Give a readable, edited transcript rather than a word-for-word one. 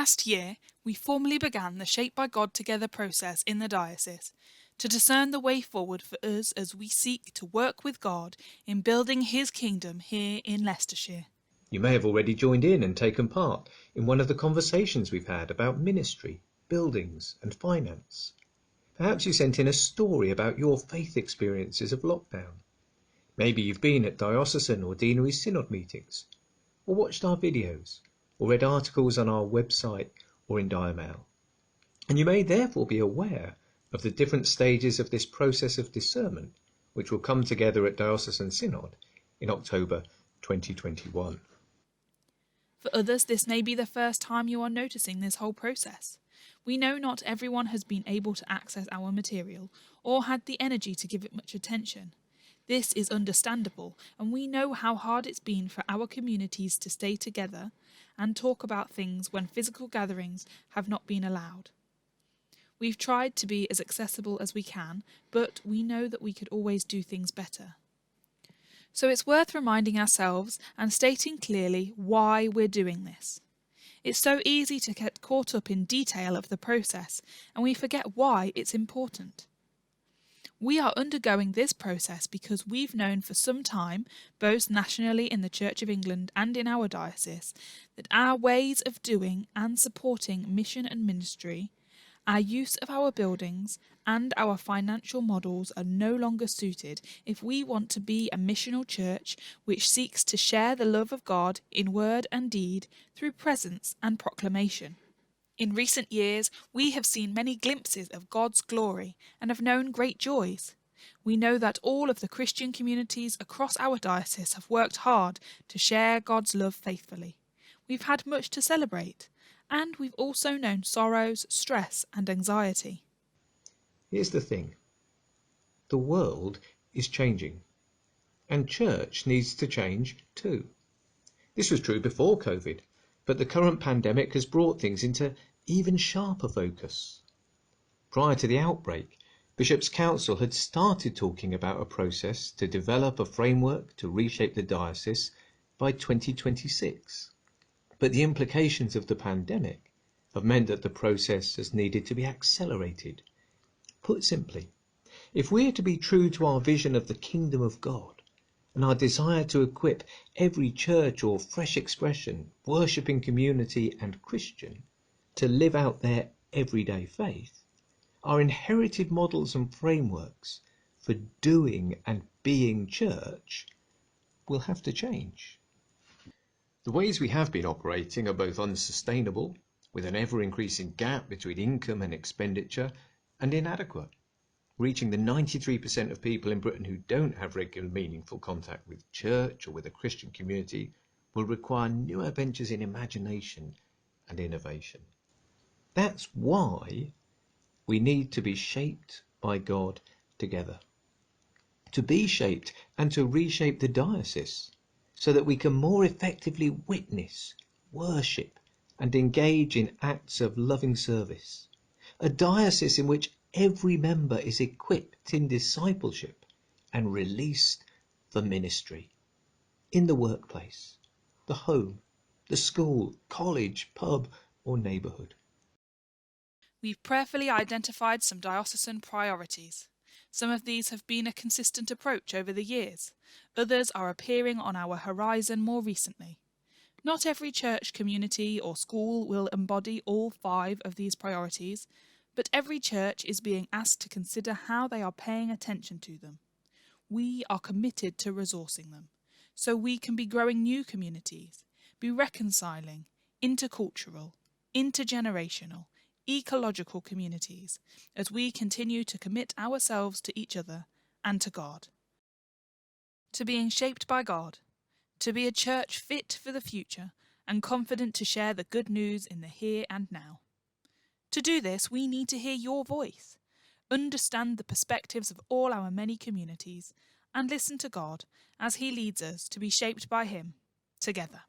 Last year, we formally began the Shaped by God Together process in the diocese to discern the way forward for us as we seek to work with God in building His kingdom here in Leicestershire. You may have already joined in and taken part in one of the conversations we've had about ministry, buildings and finance. Perhaps you sent in a story about your faith experiences of lockdown. Maybe you've been at diocesan or deanery synod meetings, or watched our videos, or read articles on our website or in Diamail. And you may therefore be aware of the different stages of this process of discernment, which will come together at Diocesan Synod in October 2021. For others, this may be the first time you are noticing this whole process. We know not everyone has been able to access our material or had the energy to give it much attention. This is understandable, and we know how hard it's been for our communities to stay together and talk about things when physical gatherings have not been allowed. We've tried to be as accessible as we can, but we know that we could always do things better. So it's worth reminding ourselves and stating clearly why we're doing this. It's so easy to get caught up in detail of the process, and we forget why it's important. We are undergoing this process because we've known for some time, both nationally in the Church of England and in our diocese, that our ways of doing and supporting mission and ministry, our use of our buildings and our financial models are no longer suited if we want to be a missional church which seeks to share the love of God in word and deed through presence and proclamation. In recent years, we have seen many glimpses of God's glory and have known great joys. We know that all of the Christian communities across our diocese have worked hard to share God's love faithfully. We've had much to celebrate, and we've also known sorrows, stress, and anxiety. Here's the thing. The world is changing, and church needs to change too. This was true before COVID, but the current pandemic has brought things into even sharper focus. Prior to the outbreak, Bishops' Council had started talking about a process to develop a framework to reshape the diocese by 2026. But the implications of the pandemic have meant that the process has needed to be accelerated. Put simply, if we are to be true to our vision of the kingdom of God, and our desire to equip every church or fresh expression, worshipping community and Christian to live out their everyday faith, our inherited models and frameworks for doing and being church will have to change. The ways we have been operating are both unsustainable, with an ever-increasing gap between income and expenditure, and inadequate. Reaching the 93% of people in Britain who don't have regular meaningful contact with church or with a Christian community will require newer ventures in imagination and innovation. That's why we need to be shaped by God together. To be shaped and to reshape the diocese so that we can more effectively witness, worship and engage in acts of loving service. A diocese in which every member is equipped in discipleship and released for ministry. In the workplace, the home, the school, college, pub or neighbourhood. We've prayerfully identified some diocesan priorities. Some of these have been a consistent approach over the years. Others are appearing on our horizon more recently. Not every church, community or school will embody all 5 of these priorities, but every church is being asked to consider how they are paying attention to them. We are committed to resourcing them, so we can be growing new communities, be reconciling, intercultural, intergenerational, ecological communities, as we continue to commit ourselves to each other and to God. To being shaped by God, to be a church fit for the future and confident to share the good news in the here and now. To do this, we need to hear your voice, understand the perspectives of all our many communities, and listen to God as He leads us to be shaped by Him together.